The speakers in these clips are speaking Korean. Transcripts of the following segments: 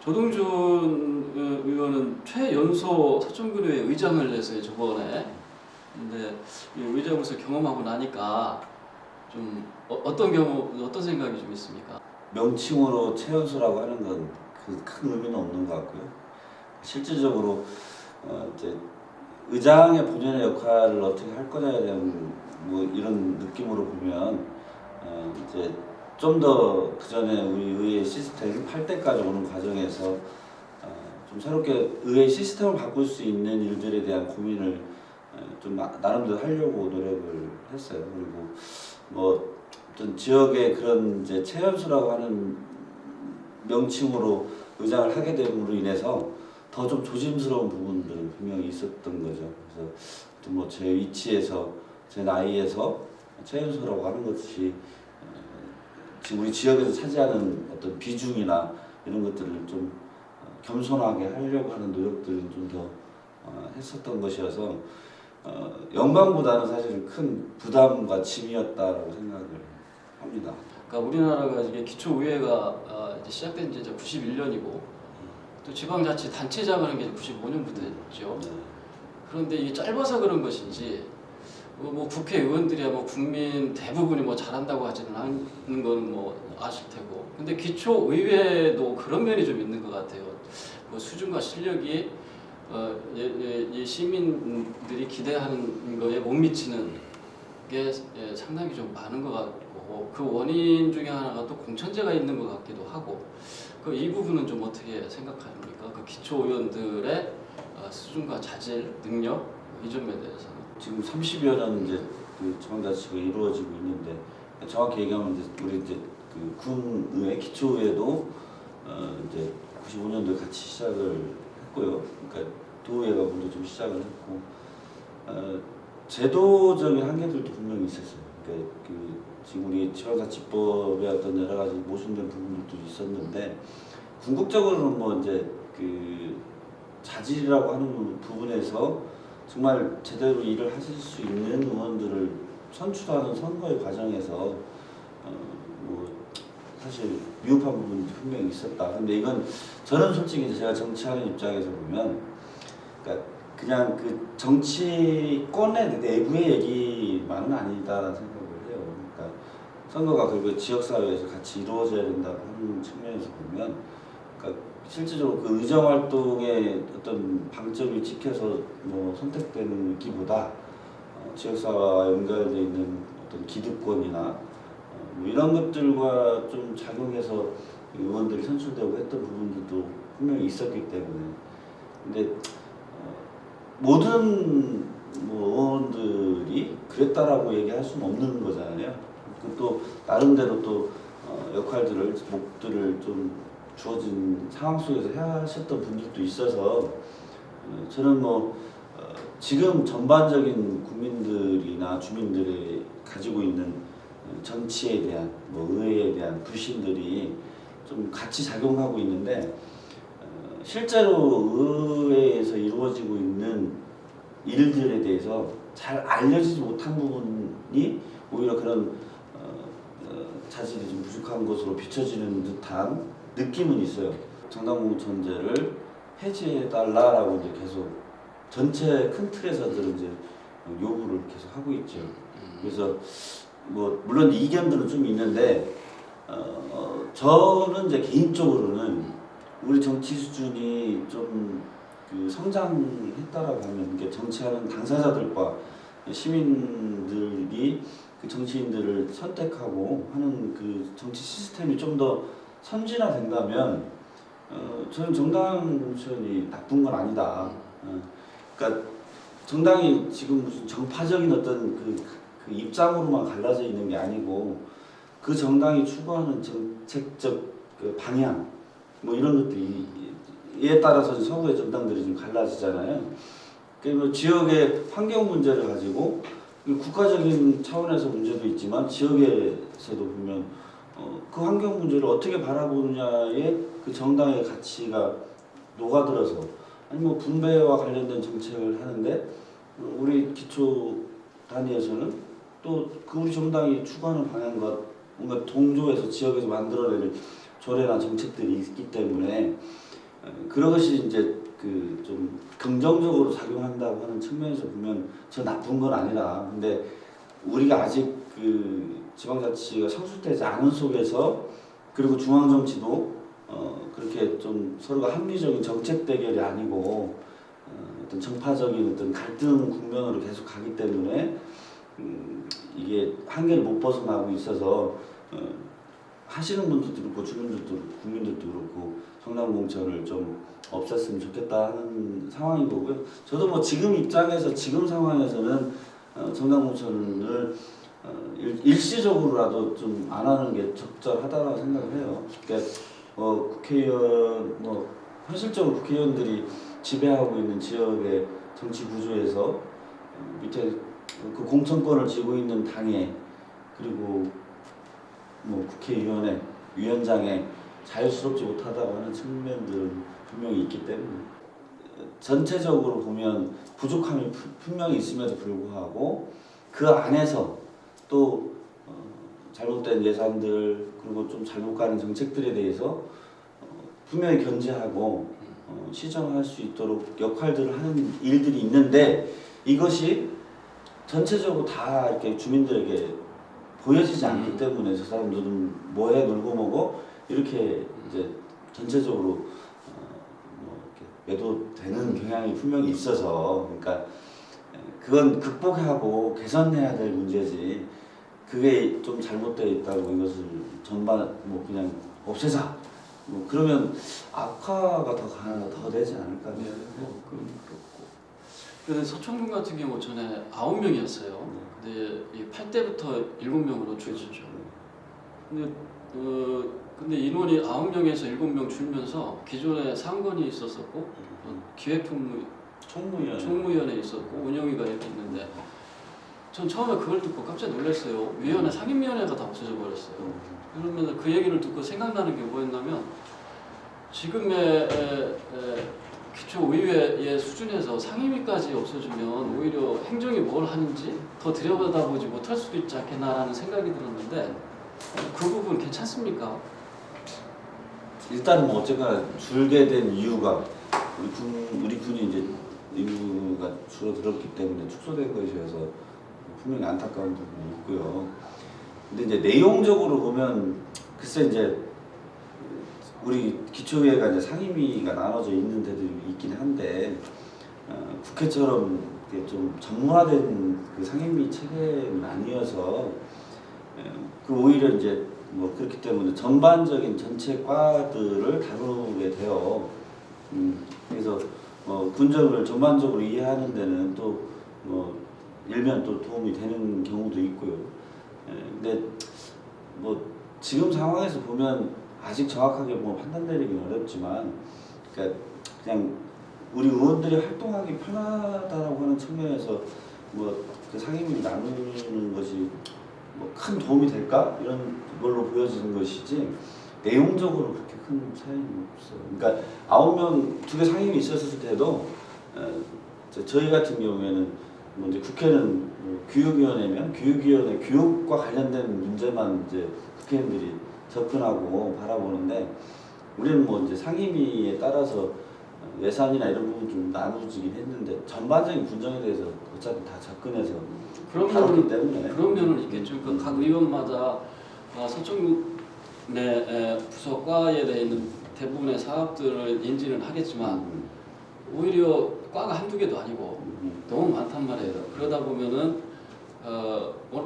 조동준 의원은 최연소 서천군의회 의장을 해서 저번에. 근데 이 의장으로서 경험하고 나니까 좀 어떤 생각이 좀 있습니까? 명칭으로 최연소라고 하는 건 그 큰 의미는 없는 것 같고요. 실질적으로 이제 의장의 본연의 역할을 어떻게 할 거냐에 대한 뭐 이런 느낌으로 보면 이제 좀 더 그 전에 우리 의회 시스템 8대까지 오는 과정에서 좀 새롭게 의회 시스템을 바꿀 수 있는 일들에 대한 고민을 좀 나름대로 하려고 노력을 했어요. 그리고 뭐 어떤 지역의 그런 이제 최연소라고 하는 명칭으로 의장을 하게 됨으로 인해서 더 좀 조심스러운 부분들은 분명히 있었던 거죠. 그래서 뭐 제 위치에서 제 나이에서 최연소라고 하는 것이 지금 우리 지역에서 차지하는 어떤 비중이나 이런 것들을 좀 겸손하게 하려고 하는 노력들은 좀 더 했었던 것이어서 영광보다는 사실 큰 부담과 짐이었다라고 생각을 합니다. 그러니까 우리나라가 이게 기초의회가 이제 시작된 지 이제 91년이고 또 지방자치 단체장을 한 게 95년부터 했죠. 그런데 이게 짧아서 그런 것인지 뭐 국회의원들이야 뭐 국민 대부분이 뭐 잘한다고 하지는 않는 건 뭐 아실 테고, 근데 기초의회도 그런 면이 좀 있는 것 같아요. 뭐 수준과 실력이 이 시민들이 기대하는 거에 못 미치는 게 상당히 좀 많은 것 같고, 그 원인 중에 하나가 또 공천제가 있는 것 같기도 하고, 이 부분은 좀 어떻게 생각합니까? 그 기초의원들의 수준과 자질, 능력 이 점에 대해서는. 지금 30여 년 이제 그 지방자치가 이루어지고 있는데, 정확히 얘기하면 이제 우리 이제 그 군의회, 기초의회도 이제 95년도에 같이 시작을 했고요. 그러니까 도의회가 먼저 좀 시작을 했고, 제도적인 한계들도 분명히 있었어요. 그러니까 그 지금 우리 지방자치법의 어떤 여러 가지 모순된 부분들도 있었는데, 궁극적으로는 뭐 이제 그 자질이라고 하는 부분에서 정말 제대로 일을 하실 수 있는 의원들을 선출하는 선거의 과정에서 뭐 사실 미흡한 부분이 분명히 있었다. 근데 이건 저는 솔직히 제가 정치하는 입장에서 보면, 그러니까 그냥 그 정치권의 내부의 얘기만은 아니다라는 생각을 해요. 그러니까 선거가 결국 지역사회에서 같이 이루어져야 된다고 하는 측면에서 보면, 그러니까 실질적으로 그 의정 활동의 어떤 방점이 찍혀서 뭐 선택되는 기보다 지역사회와 연결되어 있는 어떤 기득권이나 뭐 이런 것들과 좀 작용해서 의원들이 선출되고 했던 부분들도 분명히 있었기 때문에, 근데 모든 뭐 의원들이 그랬다라고 얘기할 수는 없는 거잖아요. 또 나름대로 또 역할들을 목들을 좀 주어진 상황 속에서 해야 하셨던 분들도 있어서 저는 뭐 지금 전반적인 국민들이나 주민들이 가지고 있는 정치에 대한 뭐 의회에 대한 불신들이 좀 같이 작용하고 있는데, 실제로 의회에서 이루어지고 있는 일들에 대해서 잘 알려지지 못한 부분이 오히려 그런 자질이 좀 부족한 것으로 비춰지는 듯한 느낌은 있어요. 정당공천제를 해제해달라라고 이제 계속 전체 큰 틀에서들은 이제 요구를 계속 하고 있죠. 그래서 뭐 물론 이견들은 좀 있는데, 저는 이제 개인적으로는 우리 정치 수준이 좀 그 성장했다라고 하면, 이게 정치하는 당사자들과 시민들이 그 정치인들을 선택하고 하는 그 정치 시스템이 좀 더 선진화된다면, 저는 정당 공천이 나쁜 건 아니다. 그러니까 정당이 지금 무슨 정파적인 어떤 그 입장으로만 갈라져 있는 게 아니고, 그 정당이 추구하는 정책적 그 방향 뭐 이런 것들이 이에 따라서 서구의 정당들이 좀 갈라지잖아요. 그리고 지역의 환경 문제를 가지고 국가적인 차원에서 문제도 있지만 지역에서도 보면 그 환경 문제를 어떻게 바라보느냐에 그 정당의 가치가 녹아들어서, 아니 뭐 분배와 관련된 정책을 하는데 우리 기초 단위에서는 또 그 우리 정당이 추구하는 방향과 뭔가 동조해서 지역에서 만들어내는 조례나 정책들이 있기 때문에, 그것이 이제 그 좀 긍정적으로 작용한다고 하는 측면에서 보면 저 나쁜 건 아니라 근데 우리가 아직 그 지방자치가 성숙되지 않은 속에서 그리고 중앙정치도 그렇게 좀 서로가 합리적인 정책 대결이 아니고 어떤 정파적인 어떤 갈등 국면으로 계속 가기 때문에 이게 한계를 못 벗어나고 있어서 하시는 분들도 그렇고 주민들도 국민들도 그렇고 성남공천을 좀 없앴으면 좋겠다 하는 상황인 거고요. 저도 뭐 지금 입장에서 지금 상황에서는 성남공천을 일시적으로라도 좀 안 하는 게 적절하다고 생각을 해요. 그러니까 국회의원 현실적으로 국회의원들이 지배하고 있는 지역의 정치 구조에서 밑에 그 공천권을 쥐고 있는 당에 그리고 국회의원회 위원장에 자유스럽지 못하다고 하는 측면들은 분명히 있기 때문에 전체적으로 보면 부족함이 분명히 있음에도 불구하고 그 안에서 또 잘못된 예산들 그리고 좀 잘못 가는 정책들에 대해서 분명히 견제하고 시정할 수 있도록 역할들을 하는 일들이 있는데 이것이 전체적으로 다 이렇게 주민들에게 보여지지 않기 때문에 저 사람들은 뭐해 놀고 먹어 이렇게 이제 전체적으로 이렇게 매도되는 경향이 분명히 있어서 그러니까 그건 극복하고 개선해야 될 문제지 그게 좀 잘못되어 있다고 이것을 전반 그냥 없애자 그러면 악화가 더 되지 않을까 네, 그건 그렇고. 근데 서천군 같은 경우 전에 9명이었어요. 근데 이 8대부터 7명으로 줄였죠. 근데 인원이 9명에서 7명 줄면서 기존에 상권이 있었었고 총무위원회 있었고 운영위가 이렇게 있는데 전 처음에 그걸 듣고 깜짝 놀랐어요. 위원회 상임위원회가 다 없어져 버렸어요. 그러면 그 얘기를 듣고 생각나는 게 뭐였냐면 지금의 기초의회의 수준에서 상임위까지 없어지면 오히려 행정이 뭘 하는지 더 들여다보지 못할 수도 있지 않겠나라는 생각이 들었는데 그 부분 괜찮습니까? 일단 어쨌거나 줄게 된 이유가 우리 군이 이제 인구가 줄어들었기 때문에 축소된 것이어서 분명히 안타까운 부분이 있고요. 근데 이제 내용적으로 보면 글쎄 이제 우리 기초의회가 이제 상임위가 나눠져 있는 데들이 있긴 한데 국회처럼 좀 전문화된 그 상임위 체계는 아니어서 그 오히려 이제 그렇기 때문에 전반적인 전체 과들을 다루게 돼요. 그래서 군정을 전반적으로 이해하는 데는 또 일면 또 도움이 되는 경우도 있고요. 근데 지금 상황에서 보면 아직 정확하게 판단 내리기는 어렵지만, 그러니까 그냥 우리 의원들이 활동하기 편하다라고 하는 측면에서 그 상임위를 나누는 것이 큰 도움이 될까 이런 걸로 보여지는 것이지 내용적으로 그렇게 큰 차이는 없어요. 그러니까 9명 2개 상임위 있었을 때도 저희 같은 경우에는 이제 국회는 교육위원회면 교육위원회 교육과 관련된 문제만 이제 국회의원들이 접근하고 바라보는데 우리는 이제 상임위에 따라서 예산이나 이런 부분 좀 나누어지긴 했는데 전반적인 군정에 대해서 어차피 다 접근해서 다루기 때문에 그러면은 있겠죠. 각 의원마다 서천군의 부서과에 대해 있는 대부분의 사업들을 인지는 하겠지만 오히려 과가 한두 개도 아니고 너무 많단 말이에요. 그러다 보면은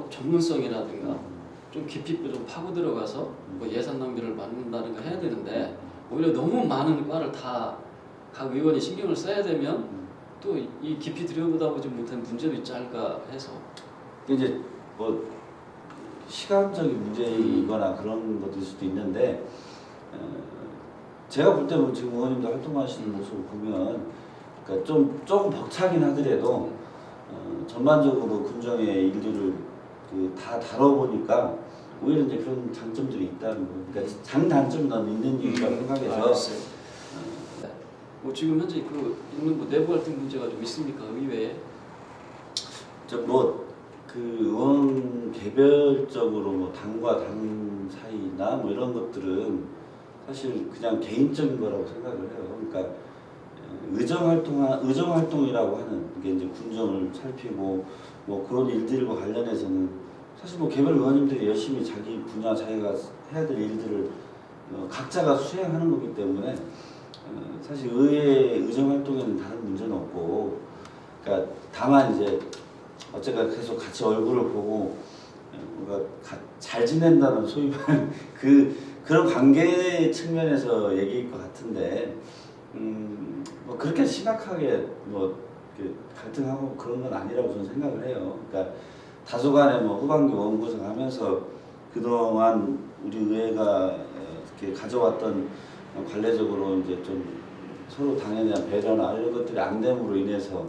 전문성이라든가 좀 깊이 좀 파고 들어가서 예산 낭비를 막는다든가 해야 되는데 오히려 너무 많은 과를 다 각 의원이 신경을 써야 되면 또 이 깊이 들여다보지 못한 문제도 있지 않을까 해서 이제 시간적인 문제이거나 그런 것일 수도 있는데 제가 볼 때는 지금 의원님도 활동하시는 모습을 보면 그러니까 조금 벅차긴 하더라도 전반적으로 군정의 일들을 다 다뤄보니까 오히려 이제 그런 장점들이 있다는 거. 그러니까 장단점이 난 있는 이유라고 생각해서. 지금 현재 있는 내부 갈등 문제가 좀 있습니까 의회에? 그 의원 개별적으로 당과 당 사이나 이런 것들은 사실 그냥 개인적인 거라고 생각을 해요. 그러니까 의정 활동이라고 하는 이게 이제 군정을 살피고 뭐 그런 일들과 관련해서는 사실 뭐 개별 의원님들이 열심히 자기 분야 자기가 해야 될 일들을 각자가 수행하는 거기 때문에 사실 의회 의정 활동에는 다른 문제는 없고, 그러니까 다만 이제 어쨌든 계속 같이 얼굴을 보고 뭔가 잘 지낸다는 소위 말하는 그런 관계 측면에서 얘기일 것 같은데, 뭐 그렇게 심각하게 뭐 갈등하고 그런 건 아니라고 저는 생각을 해요. 그러니까 다소간에 뭐 후반기 원구성하면서 그동안 우리 의회가 이렇게 가져왔던 관례적으로 이제 좀 서로 당에 대한 배려나 이런 것들이 안 됨으로 인해서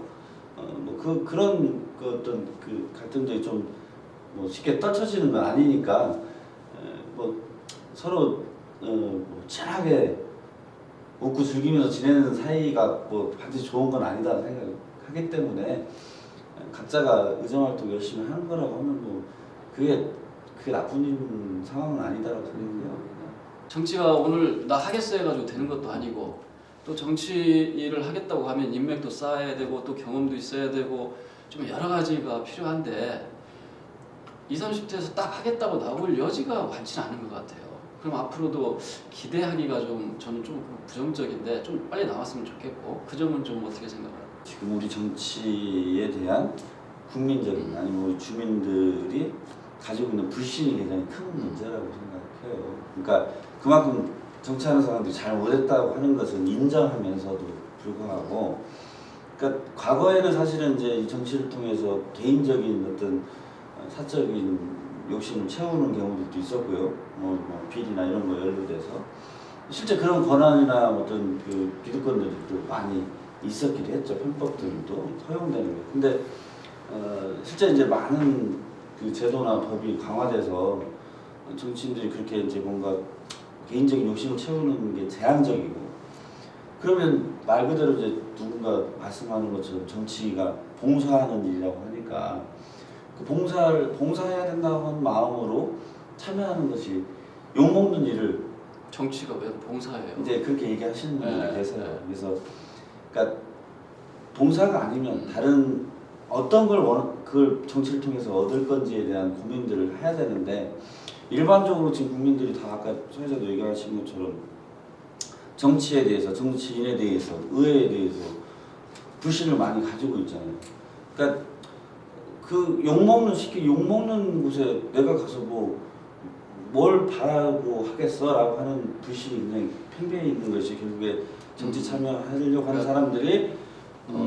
뭐 그런 어떤 그 갈등들이 좀 뭐 쉽게 떨쳐지는 건 아니니까 뭐 서로 뭐 친하게 웃고 즐기면서 지내는 사이가 뭐 반드시 좋은 건 아니다는 생각하기 때문에 각자가 의정활동 열심히 하는 거라고 하면 뭐 그게 나쁜 상황은 아니다라고 생각해요. 정치가 오늘 나 하겠어 해가지고 되는 것도 아니고, 또 정치 일을 하겠다고 하면 인맥도 쌓아야 되고 또 경험도 있어야 되고 좀 여러 가지가 필요한데 20, 30대에서 딱 하겠다고 나올 여지가 많지는 않은 것 같아요. 그럼 앞으로도 기대하기가 좀 저는 좀 부정적인데 좀 빨리 나왔으면 좋겠고, 그 점은 좀 어떻게 생각해요? 지금 우리 정치에 대한 국민적인 아니면 우리 주민들이 가지고 있는 불신이 굉장히 큰 문제라고 생각해요. 그러니까 그만큼 정치하는 사람들이 잘 못했다고 하는 것은 인정하면서도 불구하고, 그러니까 과거에는 사실은 이제 이 정치를 통해서 개인적인 어떤 사적인 욕심을 채우는 경우들도 있었고요. 뭐 비리나 이런 거 연루돼서 실제 그런 권한이나 어떤 그 기득권들도 많이 있었기도 했죠. 편법들도 허용되는 게. 근데 실제 이제 많은 그 제도나 법이 강화돼서 정치인들이 그렇게 이제 뭔가 개인적인 욕심을 채우는 게 제한적이고, 그러면 말 그대로 이제 누군가 말씀하는 것처럼 정치가 봉사하는 일이라고 하니까 그 봉사해야 된다고 하는 마음으로 참여하는 것이 욕먹는 일을 정치가 왜 봉사예요? 이제 그렇게 얘기하시는 분들이 네, 계세요. 네. 그래서 그러니까 봉사가 아니면 다른 어떤 그걸 정치를 통해서 얻을 건지에 대한 고민들을 해야 되는데, 일반적으로 지금 국민들이 다 아까 소혜자도 얘기하신 것처럼 정치에 대해서, 정치인에 대해서, 의회에 대해서 불신을 많이 가지고 있잖아요. 그러니까 그 욕먹는 곳에 내가 가서 뭘 바라고 하겠어라고 하는 불신이 굉장히 팽배해 있는 것이 결국에 정치 참여하려고 하는 사람들이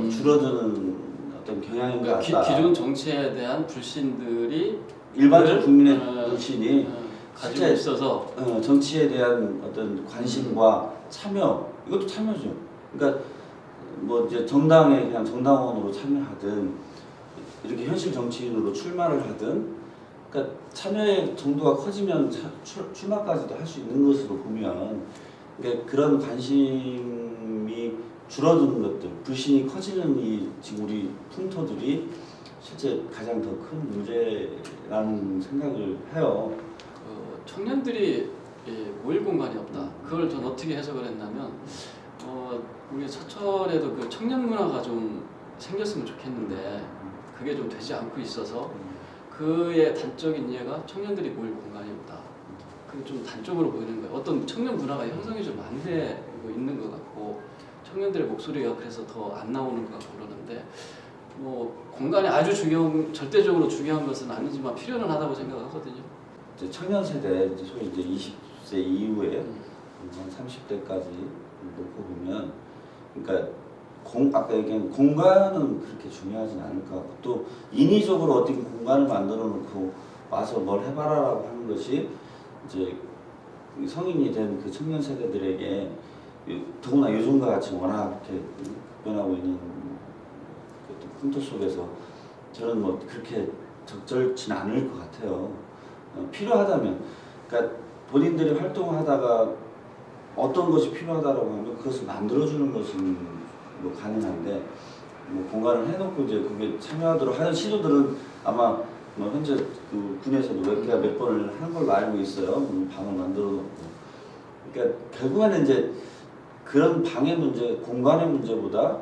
줄어드는 어떤 경향인 것 그러니까 같다. 기존 정치에 대한 불신들이 일반적 국민의 불신이 가지고 실제 있어서 정치에 대한 어떤 관심과 참여, 이것도 참여죠. 그러니까 뭐 이제 정당에 그냥 정당원으로 참여하든 이렇게 현실 정치인으로 출마를 하든, 그러니까 참여의 정도가 커지면 출마까지도 할 수 있는 것으로 보면, 그러니까 그런 관심이 줄어드는 것들, 불신이 커지는 이 지금 우리 풍토들이 실제 가장 더 큰 문제라는 생각을 해요. 청년들이 모일 공간이 없다. 그걸 전 어떻게 해석을 했냐면 우리 서철에도 그 청년 문화가 좀 생겼으면 좋겠는데 그게 좀 되지 않고 있어서 그의 단적인 이해가 청년들이 모일 공간이 없다. 그게 좀 단적으로 보이는 거예요. 어떤 청년 문화가 형성이 좀 안 되고 있는 것 같고 청년들의 목소리가 그래서 더 안 나오는 것 같고 그러는데, 뭐 공간이 아주 절대적으로 중요한 것은 아니지만 필요는 하다고 생각하거든요. 이제 청년 세대, 이제 소위 이제 20세 이후에 한 30대까지 놓고 보면, 그러니까 아까 얘기한 공간은 그렇게 중요하진 않을 것 같고, 또 인위적으로 어떻게 공간을 만들어 놓고 와서 뭘 해봐라라고 하는 것이 이제 성인이 된 그 청년 세대들에게, 더구나 요즘과 같이 워낙 이렇게 변하고 있는 그 풍토 속에서 저는 뭐 그렇게 적절치는 않을 것 같아요. 필요하다면, 그러니까 본인들이 활동하다가 어떤 것이 필요하다라고 하면 그것을 만들어주는 것은 뭐 가능한데, 뭐 공간을 해놓고 이제 그게 참여하도록 하는 시도들은 아마 뭐 현재 그 군에서도 몇 번을 한 걸로 알고 있어요. 방을 만들어 놓고 그러니까 결국에는 이제 그런 방의 문제, 공간의 문제보다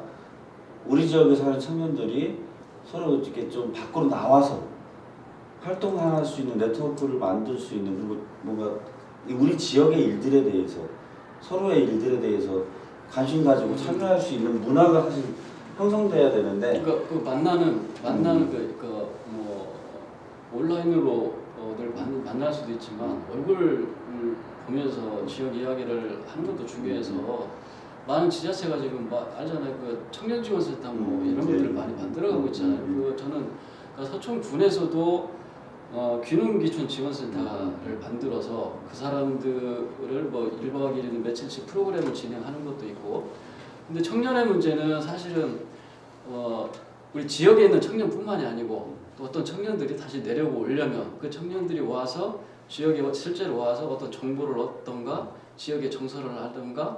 우리 지역에 사는 청년들이 서로 이렇게 좀 밖으로 나와서 활동할 수 있는 네트워크를 만들 수 있는, 그리고 뭔가 우리 지역의 일들에 대해서, 서로의 일들에 대해서 관심 가지고 참여할 수 있는 문화가 사실 형성돼야 되는데, 그러니까 그 만나는 뭐 온라인으로 늘 만날 수도 있지만 얼굴을 보면서 지역 이야기를 하는 것도 중요해서 많은 지자체가 지금 알잖아요. 그 청년 지원센터 뭐 이런 것들을 많이 만들어가고 있잖아요. 그 저는 그러니까 서촌군에서도 귀농귀촌 지원센터를 만들어서 그 사람들을 뭐 1박 2일이든 며칠씩 프로그램을 진행하는 것도 있고. 근데 청년의 문제는 사실은 우리 지역에 있는 청년뿐만이 아니고 또 어떤 청년들이 다시 내려오려면 그 청년들이 와서 지역에 실제로 와서 어떤 정보를 얻던가 지역의 정서를 알던가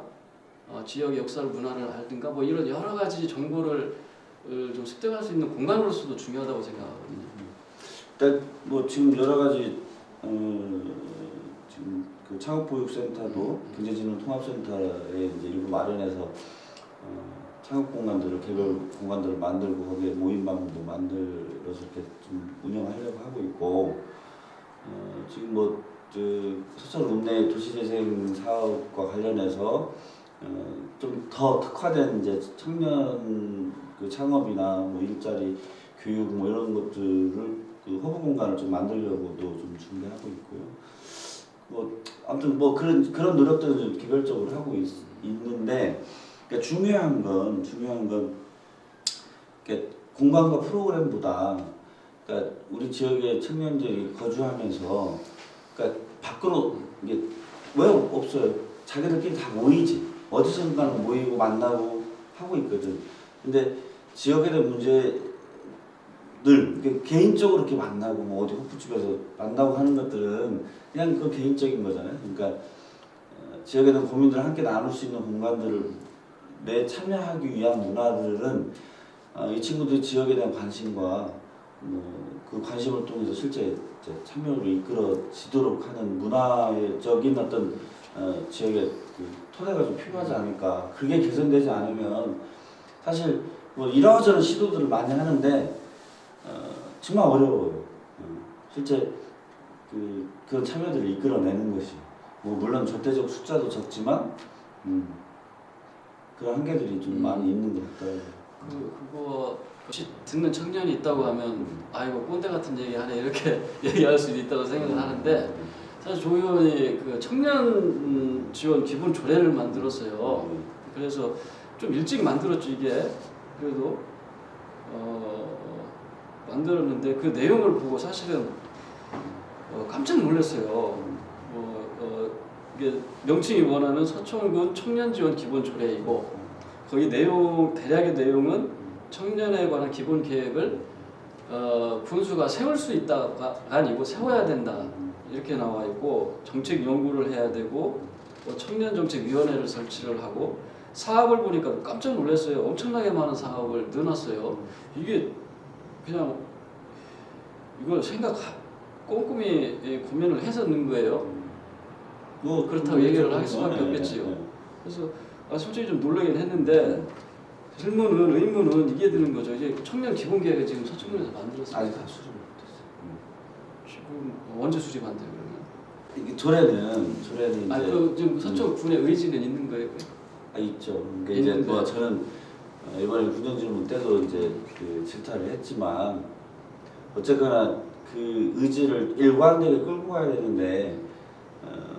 지역의 역사를 문화를 알든가 뭐 이런 여러 가지 정보를 좀 습득할 수 있는 공간으로서도 중요하다고 생각하거든요. 일단 뭐 지금 여러 가지 지금 그 창업보육센터도 경제진흥통합센터에 이제 일부 마련해서 창업 공간들을 개별 공간들을 만들고 거기에 모임방도 만들어서 이렇게 좀 운영하려고 하고 있고 지금 뭐 서천 읍내 도시재생 사업과 관련해서 좀 더 특화된 이제 청년 그 창업이나 뭐 일자리 교육 뭐 이런 것들을 그 허브 공간을 좀 만들려고도 좀 준비하고 있고요. 뭐 아무튼 뭐 그런 노력들을 좀 개별적으로 하고 있는데 그러니까 중요한 건 그러니까 공간과 프로그램보다 그러니까 우리 지역의 청년들이 거주하면서 그러니까 밖으로 이게 왜 없어요? 자기들끼리 다 모이지. 어디선가는 모이고 만나고 하고 있거든. 근데 지역에 대한 문제들 개인적으로 이렇게 만나고 뭐 어디 호프집에서 만나고 하는 것들은 그냥 그 개인적인 거잖아요. 그러니까 지역에 대한 고민들을 함께 나눌 수 있는 공간들을 내 참여하기 위한 문화들은 이 친구들이 지역에 대한 관심과 그 관심을 통해서 실제 참여를 이끌어지도록 하는 문화적인 어떤 지역의 그 토대가 좀 필요하지 않을까. 그게 개선되지 않으면 사실 뭐 이러저런 시도들을 많이 하는데 정말 어려워요. 실제 그런 참여들을 이끌어내는 것이 뭐 물론 절대적 숫자도 적지만 그런 한계들이 좀 많이 있는 것 같아요. 그거 혹시 듣는 청년이 있다고 하면 아이고 꼰대 같은 얘기 하네 이렇게 얘기할 수도 있다고 생각을 하는데 사실 조 의원이 그 청년 지원 기본 조례를 만들었어요. 그래서 좀 일찍 만들었죠 이게. 그래도 만들었는데 그 내용을 보고 사실은 깜짝 놀랐어요. 이게 명칭이 원하는 서촌군 청년 지원 기본 조례이고 거기 대략의 내용은 청년에 관한 기본 계획을 군수가 세울 수 있다가 아니고 세워야 된다 이렇게 나와 있고 정책 연구를 해야 되고 청년정책위원회를 설치를 하고 사업을 보니까 깜짝 놀랐어요. 엄청나게 많은 사업을 넣어놨어요. 이게 그냥 이걸 꼼꼼히 고민을 해서 넣은 거예요. 뭐 그렇다고 얘기를 할 수밖에 없겠지요. 그래서 솔직히 좀 놀라긴 했는데 의문은 이게 드는 거죠. 이제 청년 기본 계획을 지금 서초군에서 만들었어요. 아직 다 수립 못했어요. 지금 언제 수립한대요 그러면? 이게 조례는 이제 지금 서초군의 의지는 있는 거예요? 있죠. 그러니까 이제 뭐 저는 이번에 군정질문 때도 이제 그 질타를 했지만 어쨌거나 그 의지를 일관되게 끌고 가야 되는데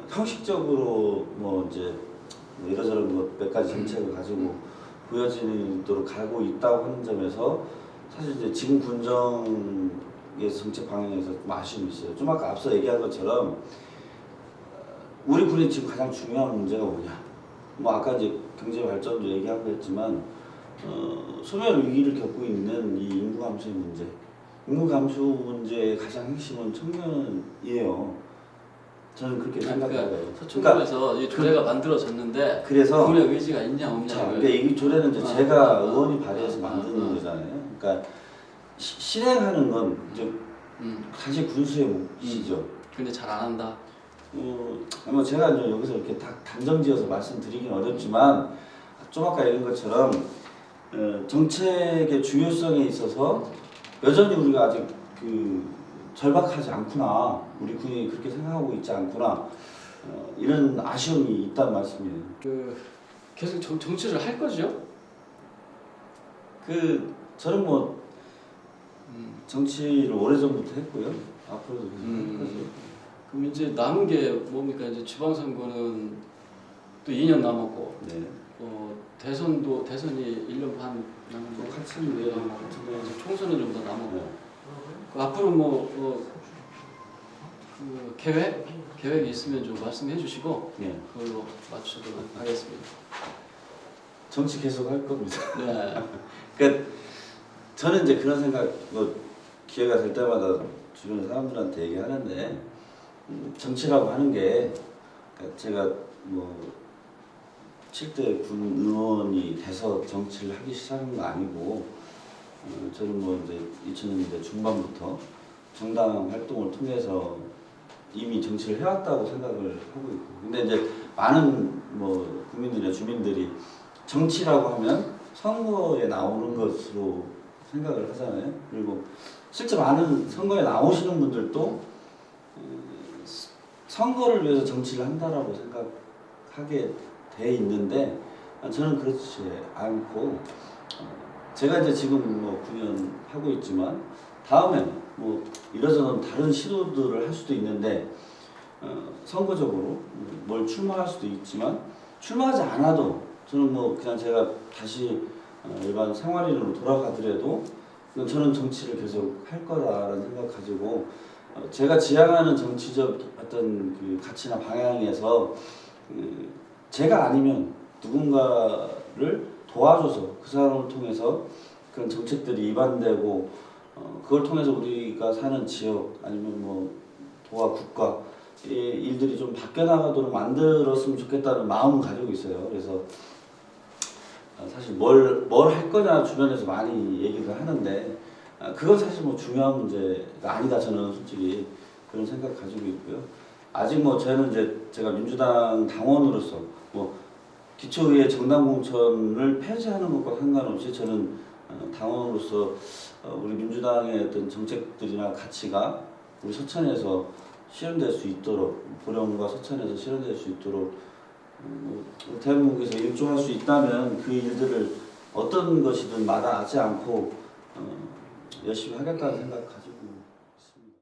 형식적으로 뭐 이제 이러저런 몇 가지 정책을 가지고 보여지도록 가고 있다고 하는 점에서 사실 이제 지금 군정의 정책 방향에서 좀 아쉬움이 있어요. 좀 아까 앞서 얘기한 것처럼 우리 군이 지금 가장 중요한 문제가 뭐냐? 뭐 아까 이제 경제 발전도 얘기하고 했지만 소멸 위기를 겪고 있는 이 인구 감소의 문제. 인구 감소 문제의 가장 핵심은 청년이에요. 저는 그렇게 생각해요. 서초군에서 이 조례가 만들어졌는데 그래서 군의 의지가 있냐 없냐. 근데 이 조례는 이제 제가 의원이 발의해서 만드는 거잖아요. 그러니까 실행하는 건 이제 다시 군수의 몫이죠. 근데 잘 안 한다. 아마 제가 이제 여기서 이렇게 단정지어서 말씀드리긴 어렵지만 좀 아까 얘기한 것처럼 정책의 중요성에 있어서 여전히 우리가 아직 그 절박하지 않구나, 우리 군이 그렇게 생각하고 있지 않구나, 이런 아쉬움이 있다는 말씀이에요. 그 계속 정치를 할 거죠? 저는 뭐 정치를 오래전부터 했고요. 앞으로도 계속 할 거죠. 그럼 이제 남은 게 뭡니까? 이제 지방선거는 또 2년 남았고, 네. 대선이 1년 반 남은 거 같이 있는데 이제 총선은 좀 더 남았고, 네. 그 앞으로 그 계획이 있으면 좀 말씀해 주시고 네. 그걸로 맞추도록 하겠습니다. 정치 계속 할 겁니다. 네. 그러니까 저는 이제 그런 생각 기회가 될 때마다 주변 사람들한테 얘기하는데 정치라고 하는 게 그러니까 제가 뭐 7대 군 의원이 돼서 정치를 하기 시작한 거 아니고 저는 뭐 이제 2000년대 중반부터 정당 활동을 통해서 이미 정치를 해왔다고 생각을 하고 있고, 근데 이제 많은 뭐 국민들이나 주민들이 정치라고 하면 선거에 나오는 것으로 생각을 하잖아요. 그리고 실제 많은 선거에 나오시는 분들도 선거를 위해서 정치를 한다라고 생각하게 돼 있는데 저는 그렇지 않고 제가 이제 지금 뭐 9년 하고 있지만 다음에 뭐 이러저런 다른 시도들을 할 수도 있는데 선거적으로 뭘 출마할 수도 있지만 출마하지 않아도 저는 뭐 그냥 제가 다시 일반 생활인으로 돌아가더라도 저는 정치를 계속 할 거다라는 생각 가지고 제가 지향하는 정치적 어떤 그 가치나 방향에서 제가 아니면 누군가를 도와줘서 그 사람을 통해서 그런 정책들이 입안되고 그걸 통해서 우리가 사는 지역 아니면 뭐 도와 국가 이 일들이 좀 바뀌어 나가도록 만들었으면 좋겠다는 마음을 가지고 있어요. 그래서 사실 뭘 할 거냐 주변에서 많이 얘기를 하는데 그건 사실 뭐 중요한 문제가 아니다, 저는 솔직히 그런 생각 가지고 있고요. 아직 뭐 저는 이제 제가 민주당 당원으로서 뭐 기초의회 정당 공천을 폐지하는 것과 상관없이 저는 당원으로서 우리 민주당의 어떤 정책들이나 가치가 우리 서천에서 실현될 수 있도록, 보령과 서천에서 실현될 수 있도록 대한민국에서 일조할 수 있다면 그 일들을 어떤 것이든 마다하지 않고 열심히 하겠다는 생각 가지고